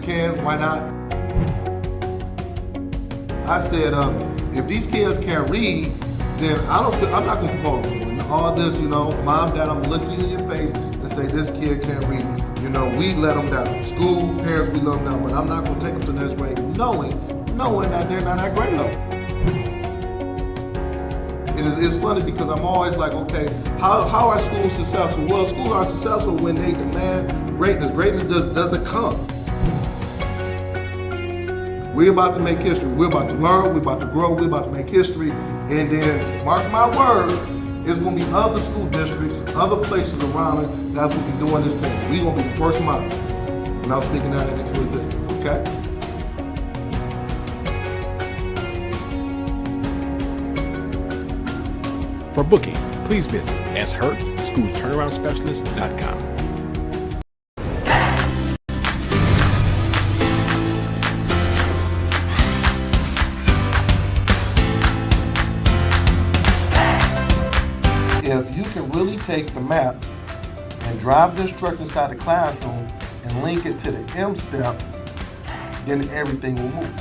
can, why not? I said, if these kids can't read, then I'm not gonna promote them. All this, mom, dad, I'm gonna look you in your face and say this kid can't read. We let them down. School, parents, we let them down. But I'm not gonna take them to the next grade knowing that they're not at grade level. It's funny because I'm always like, okay, how are schools successful? Well, schools are successful when they demand greatness. Greatness just doesn't come. We're about to make history. We're about to learn. We're about to grow. We're about to make history. And then, mark my words, it's going to be other school districts, other places around it that's going to be doing this thing. We're going to be the first model. And I'm speaking that into existence, okay? For booking, please visit shurtschoolturnaroundspecialist.com. If you can really take the map and drive the instructor inside the classroom and link it to the M step, then everything will move.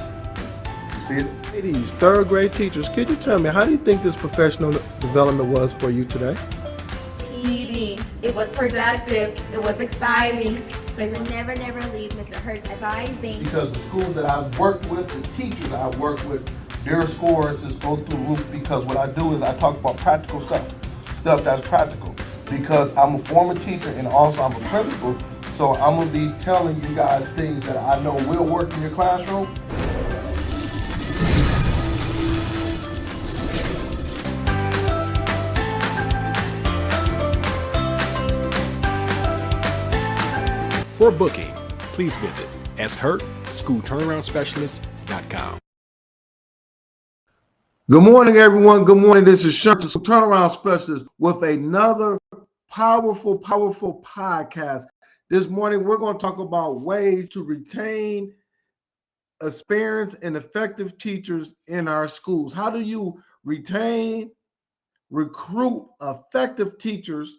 You see it? Ladies, third grade teachers, could you tell me, how do you think this professional development was for you today? Easy. It was productive. It was exciting. But we'll never leave Mr. Hurt advising. Because the schools that I've worked with, the teachers I've worked with, their scores just go through the roof because what I do is I talk about practical stuff that's practical. Because I'm a former teacher and also I'm a principal, so I'm gonna be telling you guys things that I know will work in your classroom. For booking, please visit shurtschoolturnaroundspecialist.com. Good morning, everyone. Good morning. This is Shurts, the turnaround specialist, with another powerful podcast. This morning, we're going to talk about ways to retain experienced and effective teachers in our schools. How do you recruit effective teachers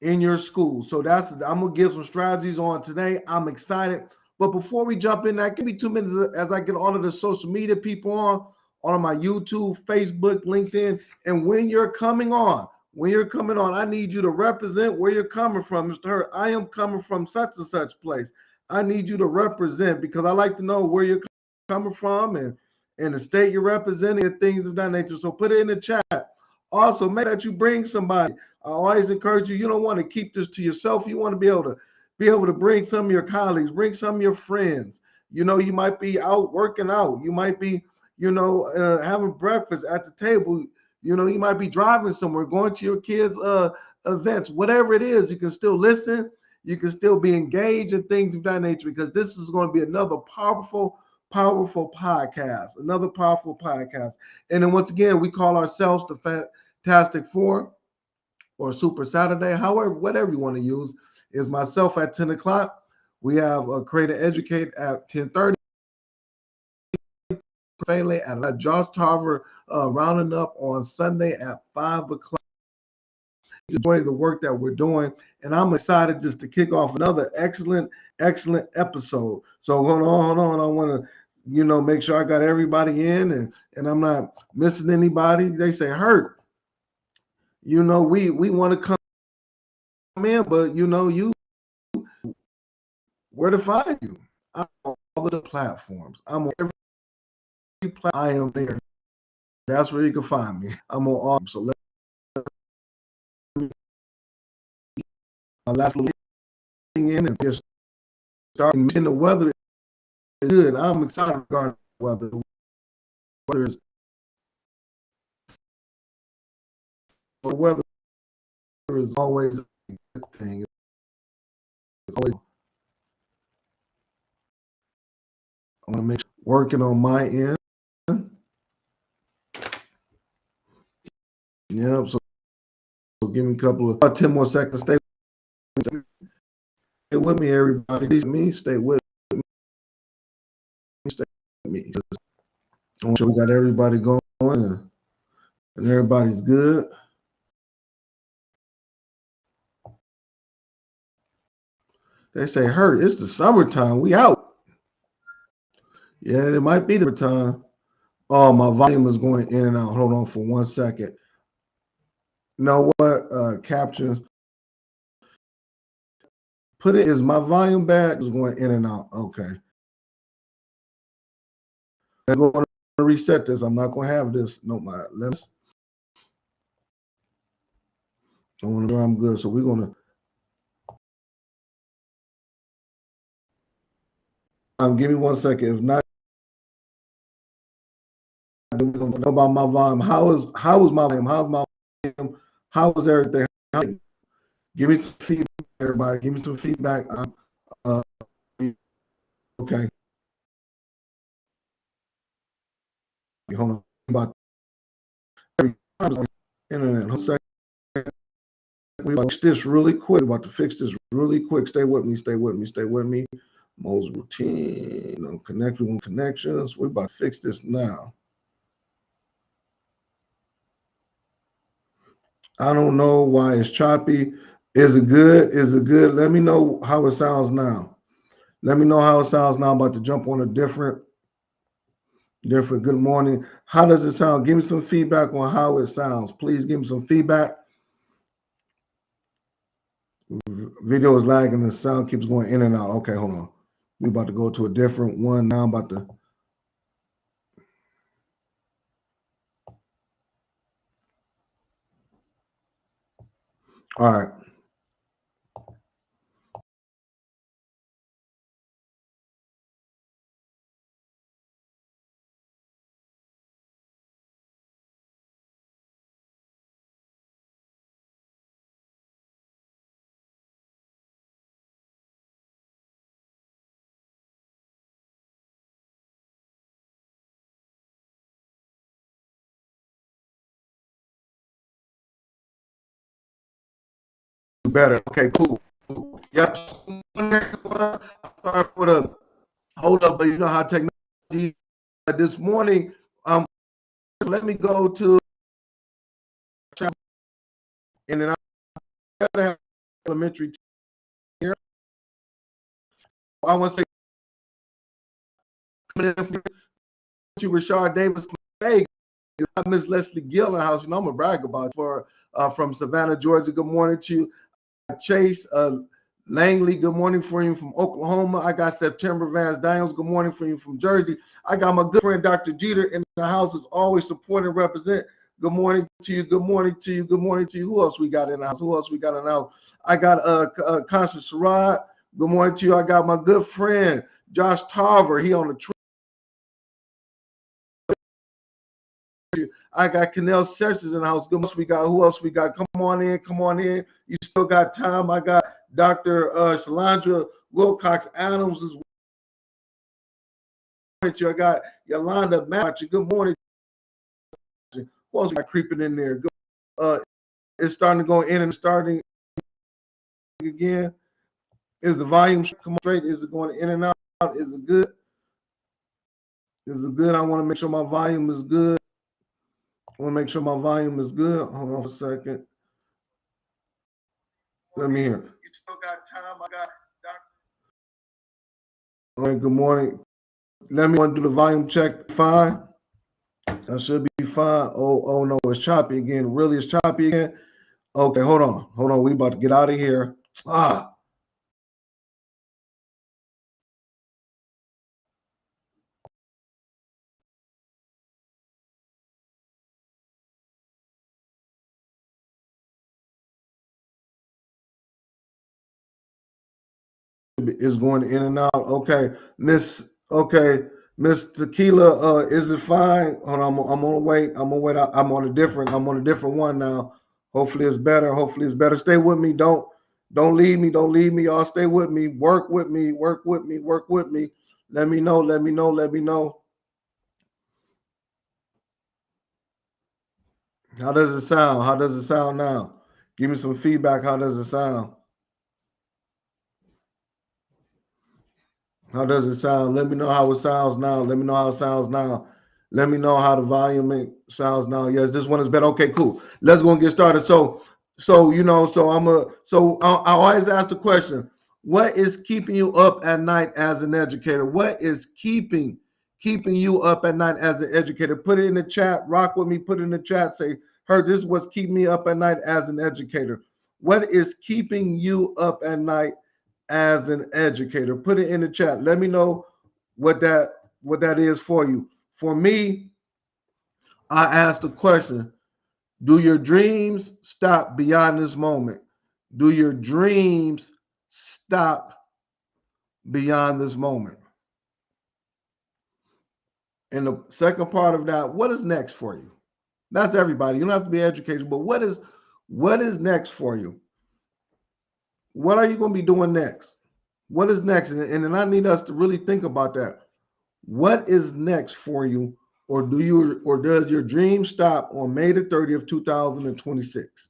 in your school? So I'm going to give some strategies on today. I'm excited. But before we jump in, give me 2 minutes as I get all of the social media people on my YouTube, Facebook, LinkedIn. And when you're coming on, I need you to represent where you're coming from, Mr. Hurt. I am coming from such and such place. I need you to represent because I like to know where you're coming from and the state you're representing and things of that nature. So put it in the chat. Also, make sure that you bring somebody. I always encourage you. You don't want to keep this to yourself. You want to be able to bring some of your colleagues, bring some of your friends. You might be out working out. You might be having breakfast at the table. You might be driving somewhere, going to your kids' events, whatever it is. You can still listen. You can still be engaged in things of that nature because this is going to be another powerful podcast. And then once again, we call ourselves the Fantastic Four or Super Saturday. However, whatever you want to use is myself at 10 o'clock. We have Create and Educate at 10:30. At Josh Tarver rounding up on Sunday at 5 o'clock. Enjoy the work that we're doing, and I'm excited just to kick off another excellent episode. So hold on. I want to make sure I got everybody in and I'm not missing anybody. They say Hurt. We want to come in, but you where to find you? I'm on all of the platforms. I'm on every platform. I am there. That's where you can find me. I'm on all. So let's last little thing in and just starting. And the weather is good. I'm excited regarding the weather. The weather is always a good thing. It's always, I want to make sure working on my end. Yeah, so give me a couple of 10 more seconds. Stay with me, everybody. Stay with me. Stay with me. I want sure we got everybody going and everybody's good. They say, Hurt, it's the summertime. We out. Yeah, it might be the time. Oh, my volume is going in and out. Hold on for 1 second. You know what? Captions. Put it. Is my volume bad? It's going in and out. Okay. I'm going to reset this. I'm not going to have this. No, my let's. I want to know I'm good. So we're going to. Give me 1 second. If not, we're going to know about my volume. How is my volume? How's my volume? How is everything? Give me some feedback, everybody. Give me some feedback. Okay. Hold on. About every time on the internet. Hold on a second. We about to fix this really quick. About to fix this really quick. Stay with me. Stay with me. Stay with me. Mo's routine. Connecting connections. We're about to fix this now. I don't know why it's choppy. Is it good? Is it good? Let me know how it sounds now. Let me know how it sounds now. I'm about to jump on a different. Good morning. How does it sound? Give me some feedback on how it sounds. Please give me some feedback. Video is lagging. The sound keeps going in and out. Okay, hold on. We're about to go to a different one now. I'm about to. All right. Better. Okay, cool. Yep. Sorry for the hold up, but you know how technology this morning. Let me go to and then I have elementary here. I want to say coming in to Rashard Davis. Hey, Miss Leslie Gill in the house. You know, I'm gonna brag about for from Savannah, Georgia. Good morning to you. Chase Langley, good morning for you from Oklahoma. I got September Vance Daniels, good morning for you from Jersey. I got my good friend Dr. Jeter in the house, is always support and represent. Good morning to you. Good morning to you. Good morning to you. Who else we got in the house? Who else we got in the house? I got Constance Sherrod. Good morning to you. I got my good friend Josh Tarver. He on the trip. I got Canel Sessions in the house. Good. We got who else we got? Come on in. Come on in. You still got time. I got Dr. Shalandra Wilcox Adams as well. I got Yolanda Match. Good morning. Who else we got creeping in there? It's starting to go in and starting again. Is the volume come straight? Is it going in and out? Is it good? Is it good? I want to make sure my volume is good. I want to make sure my volume is good. Hold on for a second. Let me hear. You still got time? I got Dr. All right, good morning. Let me do the volume check. Fine. That should be fine. Oh no, it's choppy again. Really, it's choppy again. Okay, hold on. Hold on. We about to get out of here. Is going in and out. Okay, Miss Tequila, is it fine? Hold on, I'm gonna wait. I'm on a different one now. Hopefully it's better. Hopefully it's better. Stay with me. Don't leave me. Don't leave me. Y'all stay with me. Work with me. Work with me. Work with me. Let me know. Let me know. Let me know. How does it sound? How does it sound now? Give me some feedback. How does it sound? How does it sound? Let me know how it sounds now. Let me know how it sounds now. Let me know how the volume sounds now. Yes, this one is better. Okay, cool. Let's go and get started. So I always ask the question, what is keeping you up at night as an educator? What is keeping keeping you up at night as an educator? Put it in the chat. Rock with me. Put it in the chat. Say, "Her, this is what's keeping me up at night as an educator." What is keeping you up at night as an educator? Put it in the chat. Let me know what that is for you. For me, I asked the question, do your dreams stop beyond this moment? Do your dreams stop beyond this moment? And the second part of that, what is next for you? That's everybody. You don't have to be educated, but what is next for you? What are you going to be doing next? What is next? And then I need us to really think about that. What is next for you? Or does your dream stop on May the 30th, 2026?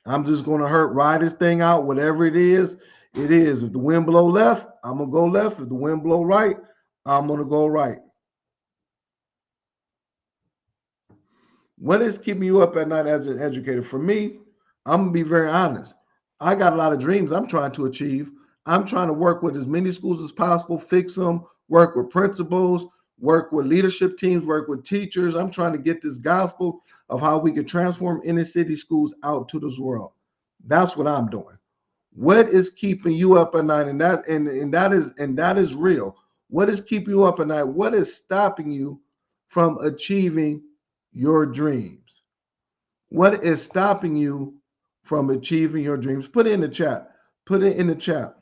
I'm just going to ride this thing out, whatever it is, it is. If the wind blow left, I'm going to go left. If the wind blow right, I'm going to go right. What is keeping you up at night as an educator? For me, I'm going to be very honest. I got a lot of dreams I'm trying to achieve. I'm trying to work with as many schools as possible, fix them, work with principals, work with leadership teams, work with teachers. I'm trying to get this gospel of how we can transform inner city schools out to this world. That's what I'm doing. What is keeping you up at night? And that is real. What is keeping you up at night? What is stopping you from achieving your dreams? What is stopping you from achieving your dreams? Put it in the chat. Put it in the chat.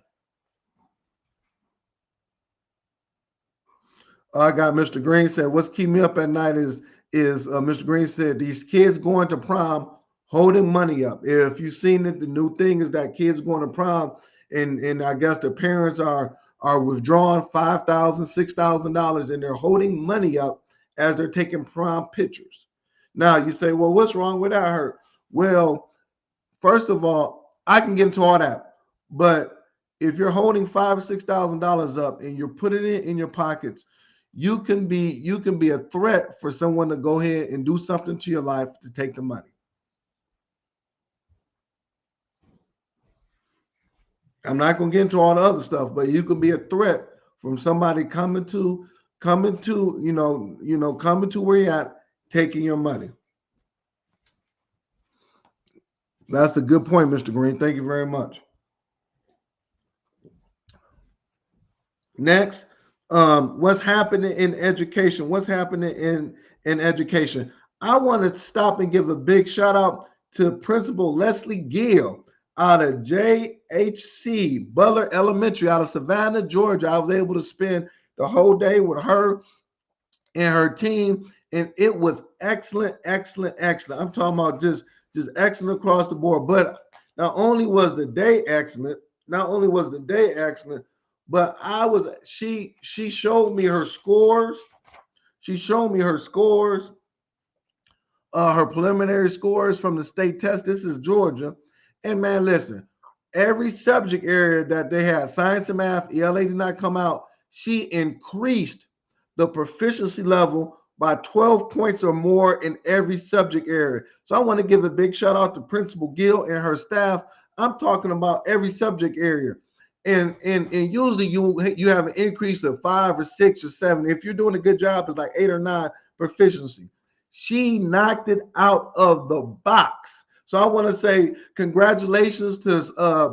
I got Mr. Green said, what's keeping me up at night is Mr. Green said, these kids going to prom holding money up. If you've seen it, the new thing is that kids going to prom and I guess the parents are withdrawing $5,000, $6,000 and they're holding money up as they're taking prom pictures. Now you say, well, what's wrong with that, Hurt? Well, first of all, I can get into all that, but if you're holding $5,000 or $6,000 up and you're putting it in your pockets, you can be a threat for someone to go ahead and do something to your life to take the money. I'm not going to get into all the other stuff, but you can be a threat from somebody coming to where you're at, taking your money. That's a good point, Mr. Green. Thank you very much. Next, what's happening in education? What's happening in education? I want to stop and give a big shout out to Principal Leslie Gill out of JHC Butler Elementary out of Savannah, Georgia. I was able to spend the whole day with her and her team, and it was excellent, excellent, excellent. I'm talking about just excellent across the board. But not only was the day excellent, but she showed me her scores. She showed me her scores, her preliminary scores from the state test. This is Georgia. And man, listen, every subject area that they had, science and math, ELA did not come out. She increased the proficiency level by 12 points or more in every subject area. So I want to give a big shout out to Principal Gill and her staff. I'm talking about every subject area. And usually you have an increase of 5 or 6 or 7. If you're doing a good job, it's like 8 or 9 proficiency. She knocked it out of the box. So I want to say congratulations to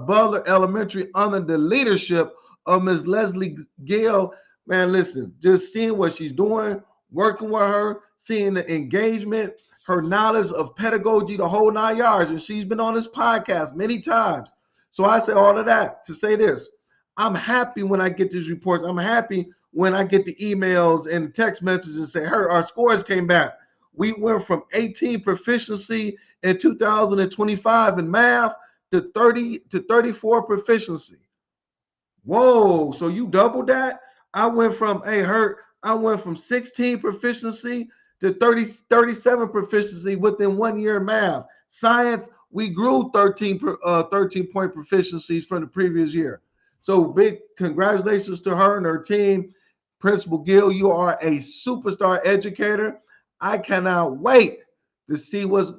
Butler Elementary under the leadership of Ms. Leslie Gill. Man, listen, just seeing what she's doing, working with her, seeing the engagement, her knowledge of pedagogy, the whole 9 yards. And she's been on this podcast many times. So I say all of that to say this. I'm happy when I get these reports. I'm happy when I get the emails and text messages and say, hey, our scores came back. We went from 18 proficiency in 2025 in math to 34 proficiency. Whoa, so you doubled that? I went from 16 proficiency to 37 proficiency within 1 year in math. Science, we grew 13 point proficiencies from the previous year. So big congratulations to her and her team. Principal Gill, you are a superstar educator. I cannot wait to see what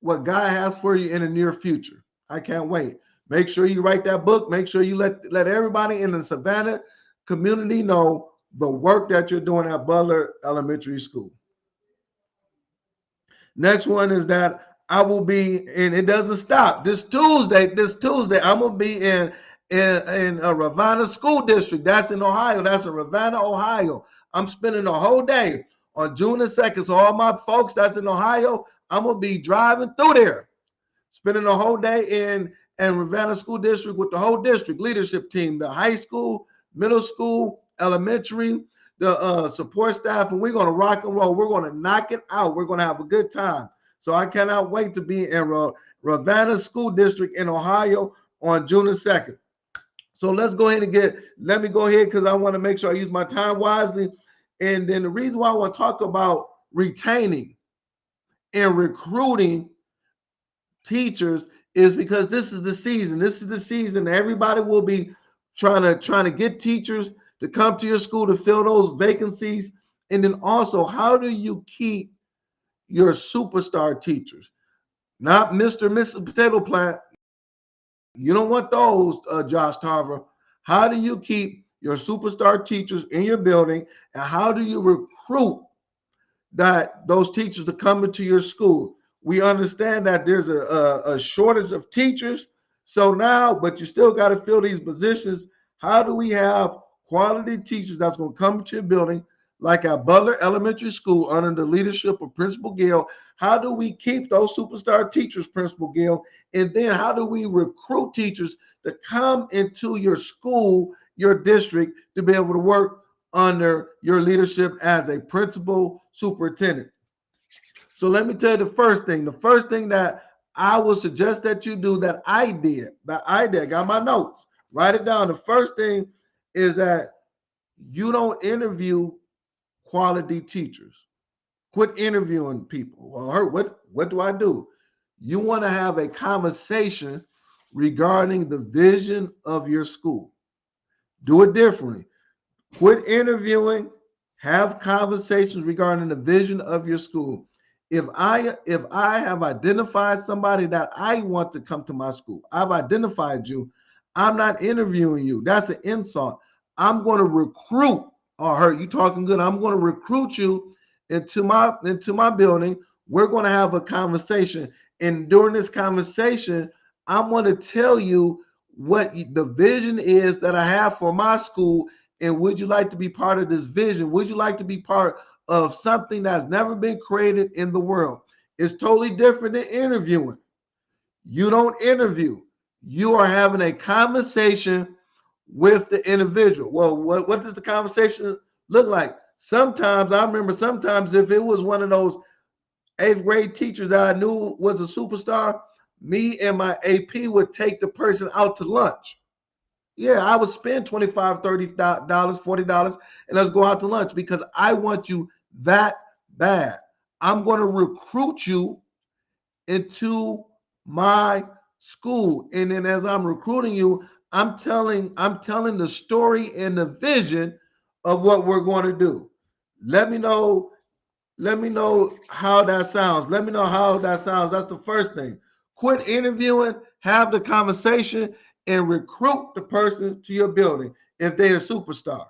God has for you in the near future. I can't wait. Make sure you write that book. Make sure you let everybody in the Savannah community know the work that you're doing at Butler Elementary School. Next one is that I will be, and it doesn't stop. This Tuesday, I'm gonna be in a Ravenna School District. That's in Ohio. That's in Ravenna, Ohio. I'm spending the whole day on June the 2nd. So all my folks that's in Ohio, I'm gonna be driving through there, spending the whole day in Ravenna School District with the whole district leadership team, the high school, middle school, elementary, the support staff, and we're going to rock and roll. We're going to knock it out. We're going to have a good time. So I cannot wait to be in Ravenna School District in Ohio on June the 2nd. So let's go ahead and let me go ahead because I want to make sure I use my time wisely. And then the reason why I want to talk about retaining and recruiting teachers is because this is the season. This is the season everybody will be trying to get teachers to come to your school to fill those vacancies. And then also, how do you keep your superstar teachers? Not Mr. and Mrs. Potato Plant. You don't want those, Josh Tarver. How do you keep your superstar teachers in your building? And how do you recruit those teachers to come into your school? We understand that there's a shortage of teachers. So now, but you still got to fill these positions. How do we have quality teachers that's going to come to your building, like at Butler Elementary School under the leadership of Principal Gill? How do we keep those superstar teachers, Principal Gill? And then how do we recruit teachers to come into your school, your district, to be able to work under your leadership as a principal superintendent? So let me tell you the first thing. The first thing that I would suggest that you do that I did, got my notes, write it down. The first thing is that you don't interview quality teachers. Quit interviewing people. Well, what do I do? You want to have a conversation regarding the vision of your school. Do it differently. Quit interviewing, have conversations regarding the vision of your school. If I have identified somebody that I want to come to my school, I've identified you, I'm not interviewing you. That's an insult. I'm going to recruit, you talking good. I'm going to recruit you into my building. We're going to have a conversation. And during this conversation, I'm going to tell you what the vision is that I have for my school. And would you like to be part of this vision? Would you like to be part of something that's never been created in the world? It's totally different than interviewing. You don't interview. You are having a conversation with the individual. Well, what does the conversation look like? Sometimes if it was one of those 8th grade teachers that I knew was a superstar, me and my AP would take the person out to lunch. Yeah, I would spend $25, $30, $40, and let's go out to lunch because I want you that bad. I'm going to recruit you into my school. And then as I'm recruiting you, I'm telling the story and the vision of what we're going to do. Let me know how that sounds. Let me know how that sounds. That's the first thing. Quit interviewing, have the conversation, and recruit the person to your building if they're a superstar.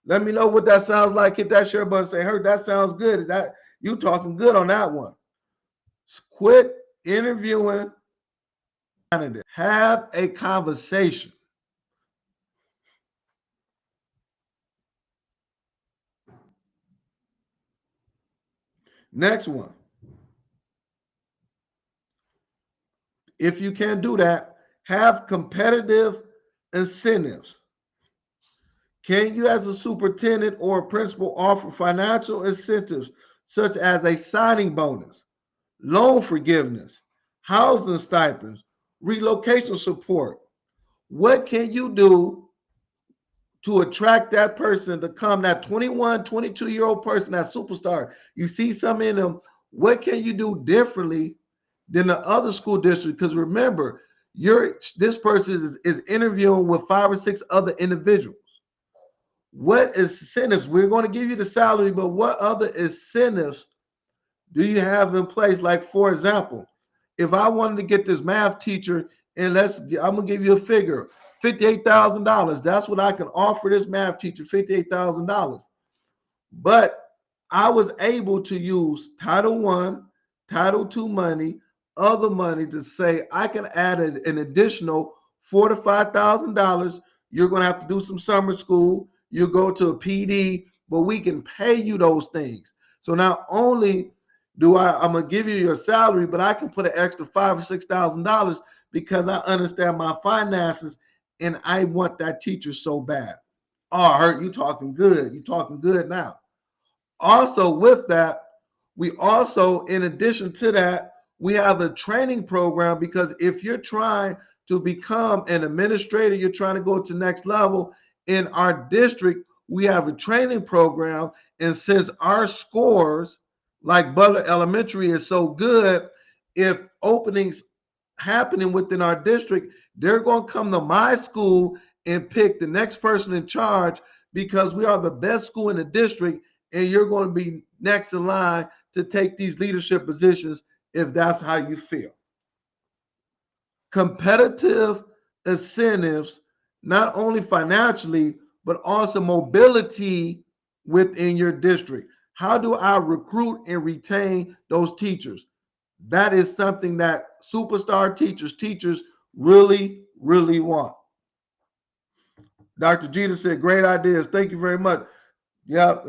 Let me know what that sounds like. Hit that share button. Say, "Hey, that sounds good. That you talking good on that one." Quit interviewing. Have a conversation. Next one. If you can't do that, have competitive incentives. Can you, as a superintendent or a principal, offer financial incentives such as a signing bonus, loan forgiveness, housing stipends, relocation support? What can you do to attract that person to come, that 21, 22-year-old person, that superstar? You see some in them. What can you do differently than the other school district? Because remember, this person is interviewing with 5 or 6 other individuals. What incentives? We're going to give you the salary, but what other incentives do you have in place? Like, for example, if I wanted to get this math teacher, and I'm going to give you a figure, $58,000. That's what I can offer this math teacher, $58,000. But I was able to use Title I, Title II money, other money to say I can add an additional $4,000 to $5,000. You're going to have to do some summer school. You go to a PD, but we can pay you those things. So not only I'm gonna give you your salary, but I can put an extra $5,000 or $6,000 because I understand my finances and I want that teacher so bad. Oh, Hurt, you talking good. You talking good now. Also, with that, we also, in addition to that, we have a training program, because if you're trying to become an administrator, you're trying to go to the next level in our district, we have a training program. And since our scores, like Butler Elementary, is so good, if openings happening within our district, they're going to come to my school and pick the next person in charge, because we are the best school in the district, and you're going to be next in line to take these leadership positions if that's how you feel. Competitive incentives, not only financially, but also mobility within your district. How do I recruit and retain those teachers? That is something that superstar teachers really, really want. Dr. Jeter said, great ideas. Thank you very much. Yep.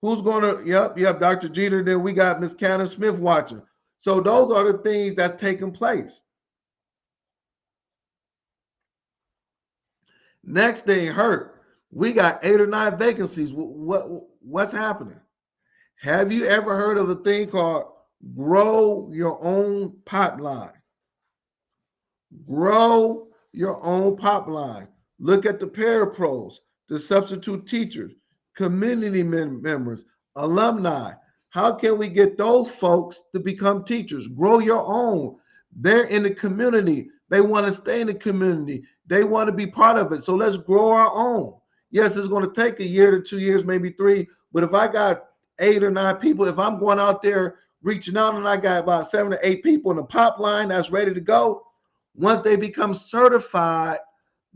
Who's gonna, yep, Dr. Jeter. Then we got Miss Cannon Smith watching. So those are the things that's taking place. Next thing, Hurt, we got 8 or 9 vacancies. What's happening? Have you ever heard of a thing called grow your own pipeline? Grow your own pipeline. Look at the parapros, the substitute teachers, community members, alumni. How can we get those folks to become teachers? Grow your own. They're in the community. They want to stay in the community. They want to be part of it. So let's grow our own. Yes, it's going to take a year to 2 years, maybe 3. But if I got 8 or 9 people, if I'm going out there reaching out and I got about 7 or 8 people in the pipeline that's ready to go, once they become certified,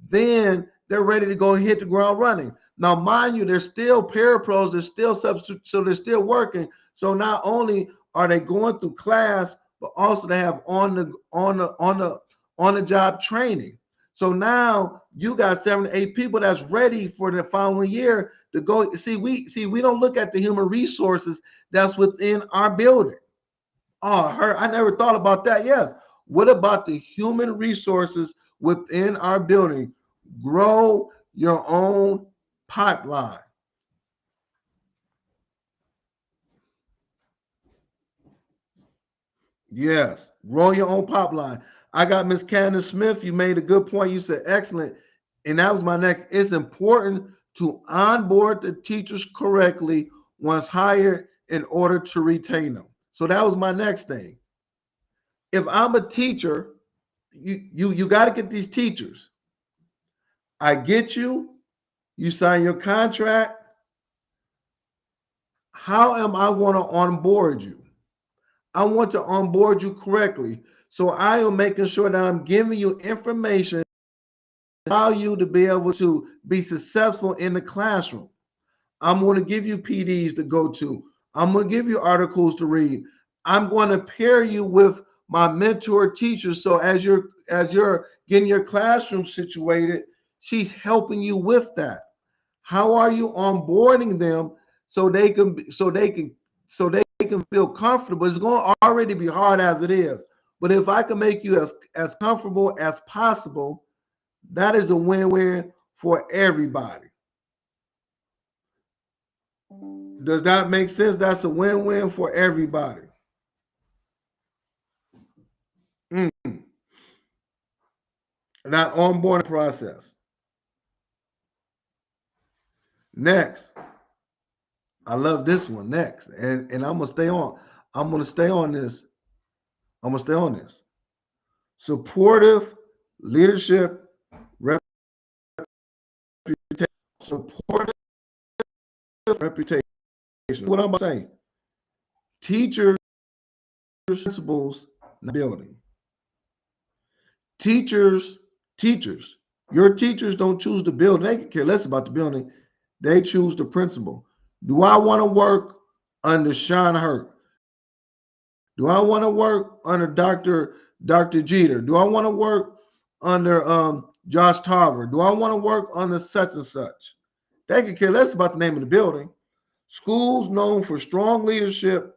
then they're ready to go and hit the ground running. Now, mind you, they're still parapros, they're still substitutes, so they're still working. So not only are they going through class, but also they have on the job training. So now you got 7 to 8 people that's ready for the following year to go. We don't look at the human resources that's within our building. Oh, I never thought about that. Yes. What about the human resources within our building? Grow your own pipeline. Yes, grow your own pipeline. I got Miss Candace Smith. You made a good point. You said excellent. And that was my next. It's important to onboard the teachers correctly once hired in order to retain them. So that was my next thing. If I'm a teacher, you got to get these teachers. I get you. You sign your contract. How am I going to onboard you? I want to onboard you correctly. So I am making sure that I'm giving you information to allow you to be able to be successful in the classroom. I'm going to give you PDs to go to. I'm going to give you articles to read. I'm going to pair you with my mentor teachers. So as you're getting your classroom situated, she's helping you with that. How are you onboarding them so they can feel comfortable? It's going to already be hard as it is. But if I can make you as comfortable as possible, that is a win-win for everybody. Does that make sense? That's a win-win for everybody. That onboarding process. Next. I love this one. Next. And I'm going to stay on. I'm going to stay on this. I'm going to stay on this. Supportive leadership reputation. Supportive reputation. What I'm saying. Teachers, principals, building. Teachers Your teachers don't choose the building. They can care less about the building. They choose the principal. Do I want to work under Sean Hurt? Do I want to work under Dr. Jeter? Do I want to work under Josh Tarver? Do I want to work under such and such? They can care less about the name of the building. Schools known for strong leadership,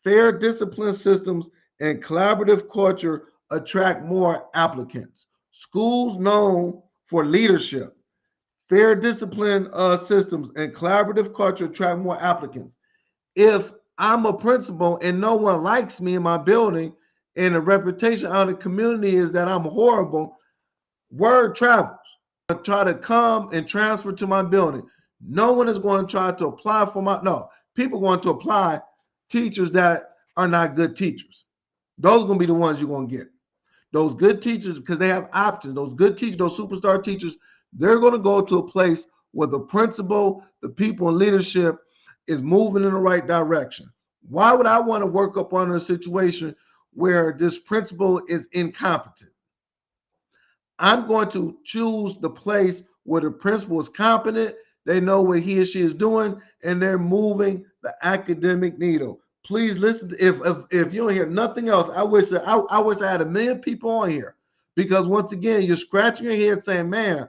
fair discipline systems, and collaborative culture attract more applicants. Schools known for leadership, fair discipline systems, and collaborative culture attract more applicants. If I'm a principal and no one likes me in my building, and the reputation out of the community is that I'm horrible, word travels. Try to come and transfer to my building. No one is going to try to apply for no, people are going to apply teachers that are not good teachers. Those are going to be the ones you're going to get. Those good teachers, because they have options. Those good teachers, those superstar teachers, they're going to go to a place where the principal, the people in leadership is moving in the right direction. Why would I want to work up under a situation where this principal is incompetent? I'm going to choose the place where the principal is competent. They know what he or she is doing, and they're moving the academic needle. Please listen. If you don't hear nothing else, I wish I had 1 million people on here, because once again, you're scratching your head saying, "Man,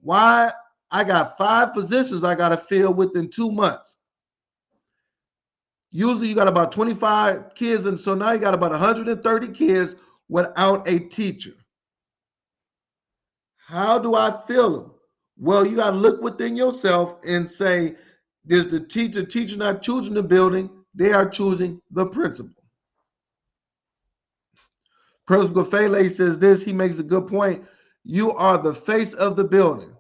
why I got 5 positions I got to fill within 2 months?" Usually, you got about 25 kids, and so now you got about 130 kids without a teacher. How do I feel them? Well, you got to look within yourself and say, is the teacher not choosing the building? They are choosing the principal. Principal Fele says this, he makes a good point. You are the face of the building.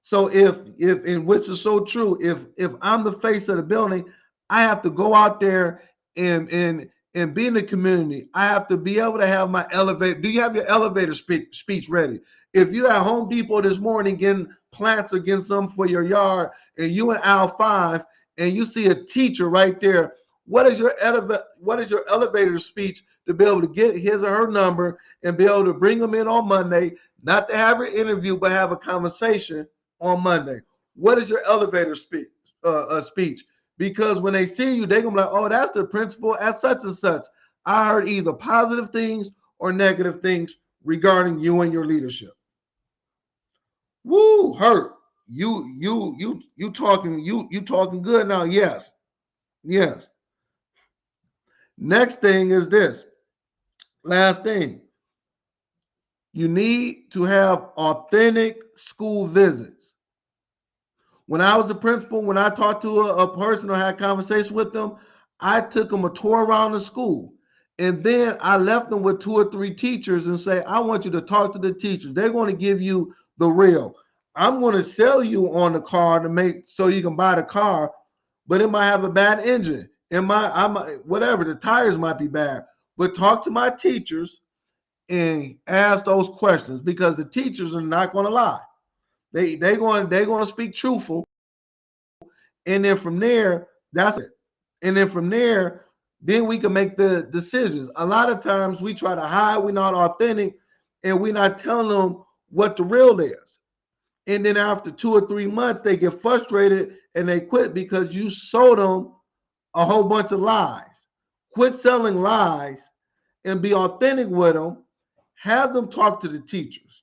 So if and which is so true, if I'm the face of the building, I have to go out there and be in the community. I have to be able to have my elevator. Do you have your elevator speech ready? If you at Home Depot this morning getting plants or getting something for your yard, and you in aisle 5 and you see a teacher right there, what is your elevator speech to be able to get his or her number and be able to bring them in on Monday, not to have an interview, but have a conversation on Monday? What is your elevator speech? Because when they see you, they're gonna be like, "Oh, that's the principal at such and such. I heard either positive things or negative things regarding you and your leadership." Woo, Hurt. You talking good now. Yes. Next thing is this. Last thing. You need to have authentic school visits. When I was a principal, when I talked to a person or had a conversation with them, I took them a tour around the school. And then I left them with 2 or 3 teachers and say, I want you to talk to the teachers. They're going to give you the real. I'm going to sell you on the car to make so you can buy the car, but it might have a bad engine. Whatever, the tires might be bad. But talk to my teachers and ask those questions, because the teachers are not going to lie. They're going to speak truthful. And then from there, that's it. And then from there, then we can make the decisions. A lot of times we try to hide, we're not authentic, and we're not telling them what the real is. And then after 2 or 3 months, they get frustrated and they quit because you sold them a whole bunch of lies. Quit selling lies and be authentic with them. Have them talk to the teachers.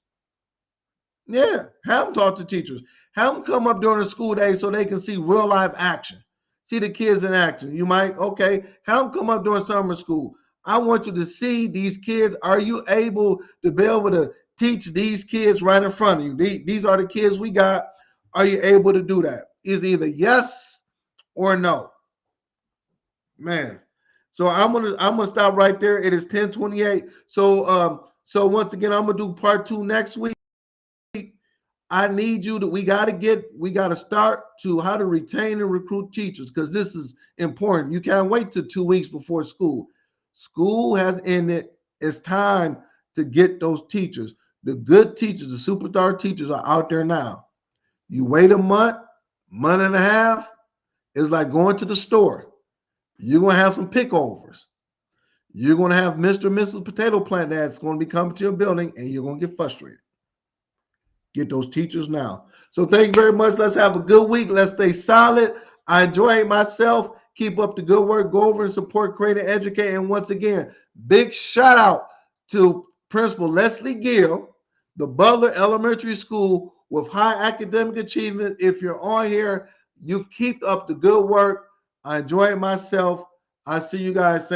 Yeah, have them talk to teachers. Have them come up during the school day so they can see real life action. See the kids in action. You might, okay, have them come up during summer school. I want you to see these kids. Are you able to be able to teach these kids right in front of you? These are the kids we got. Are you able to do that? Is either yes or no. Man. So I'm gonna stop right there. It is 10:28. So once again, I'm gonna do part 2 next week. I need you to, we got to start to how to retain and recruit teachers, because this is important. You can't wait till 2 weeks before school. School has ended. It's time to get those teachers. The good teachers, the superstar teachers are out there now. You wait a month and a half, it's like going to the store. You're going to have some pickovers. You're going to have Mr. and Mrs. Potato Plant that's going to be coming to your building, and you're going to get frustrated. Get those teachers now. So thank you very much. Let's have a good week. Let's stay solid. I enjoyed myself. Keep up the good work. Go over and support, create, and educate. And once again, big shout out to Principal Leslie Gill, the Butler Elementary School with high academic achievement. If you're on here, you keep up the good work. I enjoyed myself. I see you guys. Same